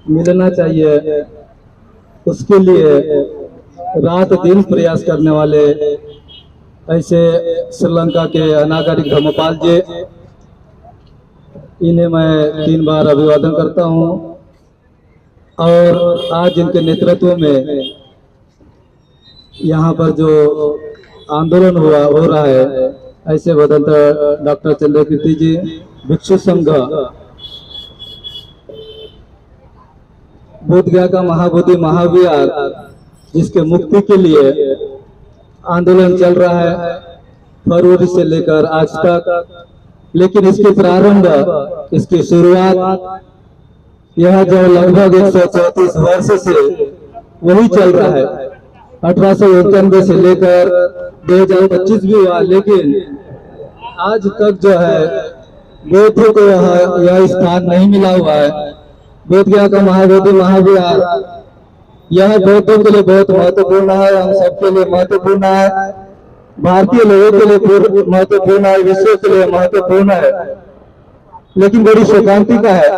मिलना चाहिए, उसके लिए रात दिन प्रयास करने वाले ऐसे श्रीलंका के अनागरिक धर्मपाल जी, इन्हें मैं 3 बार अभिवादन करता हूं। और आज इनके नेतृत्व में यहाँ पर जो आंदोलन हो रहा है, ऐसे वदंत डॉक्टर चंद्रकीर्ति जी, भिक्षु संघ, बोधगया का महाबोधि महाविहार, जिसके मुक्ति के लिए आंदोलन चल रहा है फरवरी से लेकर आज तक। लेकिन इसकी प्रारंभ, इसकी शुरुआत यह जो लगभग 134 वर्ष से वही चल रहा है। 1891 से लेकर 2025 भी हुआ, लेकिन आज तक जो है बौद्धों को यह स्थान नहीं मिला हुआ है। बोधगया का महाबोधि महाविहार यह बौद्धों के लिए बहुत महत्वपूर्ण है, हम सबके लिए महत्वपूर्ण है, भारतीय लोगों के लिए महत्वपूर्ण है, विश्व के लिए महत्वपूर्ण है। लेकिन बड़ी शोकांति का है,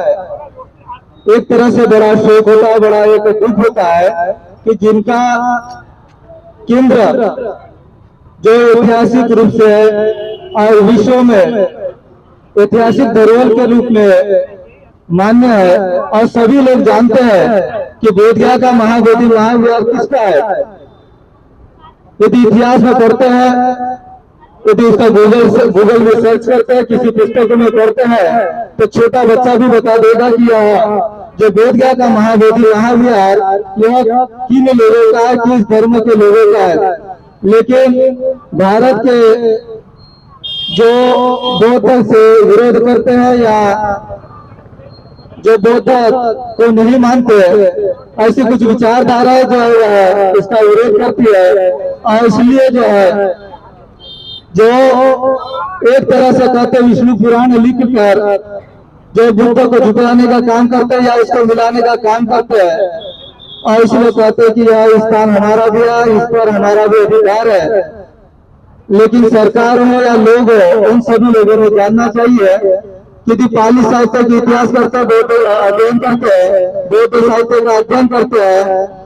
एक तरह से बड़ा शोक होता है, बड़ा एक दुख होता है कि जिनका केंद्र जो ऐतिहासिक रूप से और विश्व में ऐतिहासिक धरोहर के रूप में मान्य है, और सभी लोग जानते हैं कि बोधगया का महाबोधि महाविहार किसका है। यदि इतिहास में पढ़ते हैं, यदि उसका गूगल में सर्च करते हैं, किसी पुस्तकों में पढ़ते हैं, तो छोटा बच्चा भी बता देगा कि यह जो बोधगया का महाबोधि महाविहार यह किन लोगों का है, किस धर्म के लोगों का है। लेकिन भारत के जो बौद्ध से विरोध करते हैं या जो बौद्ध को नहीं मानते, ऐसी कुछ विचारधाराएं जो है इसका विरोध करती है। और इसलिए जो है जो एक तरह से कहते विष्णु पुराण लिख कर जो बुद्ध को झुकाने का काम करते हैं या इसको मिलाने का काम करते हैं, और इसलिए कहते हैं कि यह स्थान हमारा भी है, इस पर हमारा भी अधिकार है। लेकिन सरकार हो या लोग हो, उन सभी लोगों को जानना चाहिए, यदि पाली साहित्य का इतिहास करते हैं, बौद्ध अध्ययन करते हैं, बौद्ध साहित्य का अध्ययन करते हैं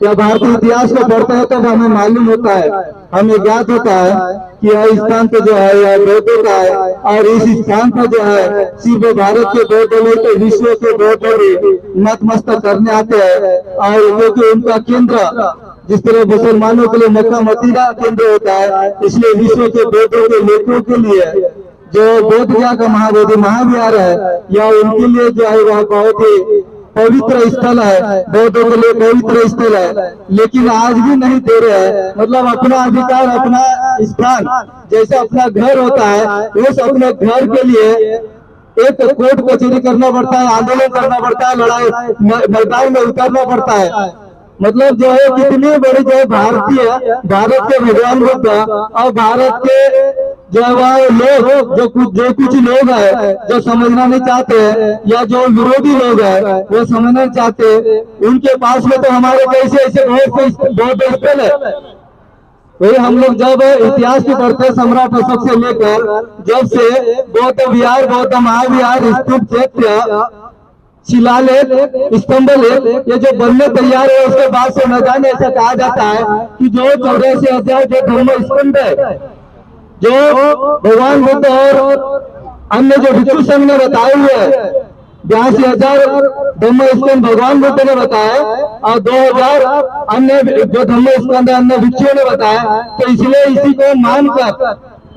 या भारतीय इतिहास को पढ़ते हैं, तब हमें मालूम होता है, हमें ज्ञात होता है कि यह स्थान तो जो है यह बौद्धों का है। और इस स्थान पर जो है सिर्फ भारत के बौद्ध लोग तो विश्व के बौद्ध भी नतमस्तक करने आते हैं। और क्योंकि उनका केंद्र जिस तरह मुसलमानों के लिए मक्का मदीना केंद्र होता है, इसलिए विश्व के बौद्धों के लोगों के लिए जो बोधगया का महाबोधि महाविहार है, या उनके लिए जो है वह बहुत ही पवित्र स्थल है, बौद्धों के लिए पवित्र स्थल है। लेकिन आज भी नहीं दे रहे हैं, मतलब अपना अधिकार, अपना स्थान, जैसे अपना घर होता है, उस अपने घर के लिए एक कोर्ट कचहरी करना पड़ता है, आंदोलन करना पड़ता है, लड़ाई मैदान में उतरना पड़ता है। मतलब जो है कितनी बड़ी जो है भारत के भगवान बुद्ध और भारत के जो लोग जो कुछ लोग है जो समझना नहीं चाहते हैं, या जो विरोधी लोग है वो समझना नहीं चाहते, उनके पास में तो हमारे कैसे ऐसे बहुत स्थल है। वही हम लोग जब इतिहास में पढ़ते हैं, सम्राट अशोक से लेकर जब से बौद्ध विहार, बौद्ध महाविहार, स्तूप, चैत्य, शिलालेख, स्तंभलेख ये जो बनने तैयार है, उसके बाद से न जाने ऐसा कहा जाता है कि जो 84,000 जो धर्म स्तंभ है, जो भगवान बुद्ध और अन्य जो भिक्षु संघ ने बताए हुए 82,000 धर्म स्तंभ भगवान बुद्ध ने बताया, और 2,000 अन्य जो धर्म स्तंभ अन्य भिक्षुओं ने बताया। तो इसलिए इसी को मानकर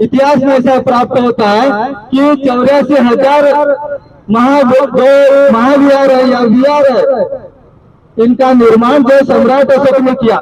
इतिहास में ऐसा प्राप्त होता है कि 84,000 महाविहार है या विहार है, इनका निर्माण जो सम्राट अशोक ने किया।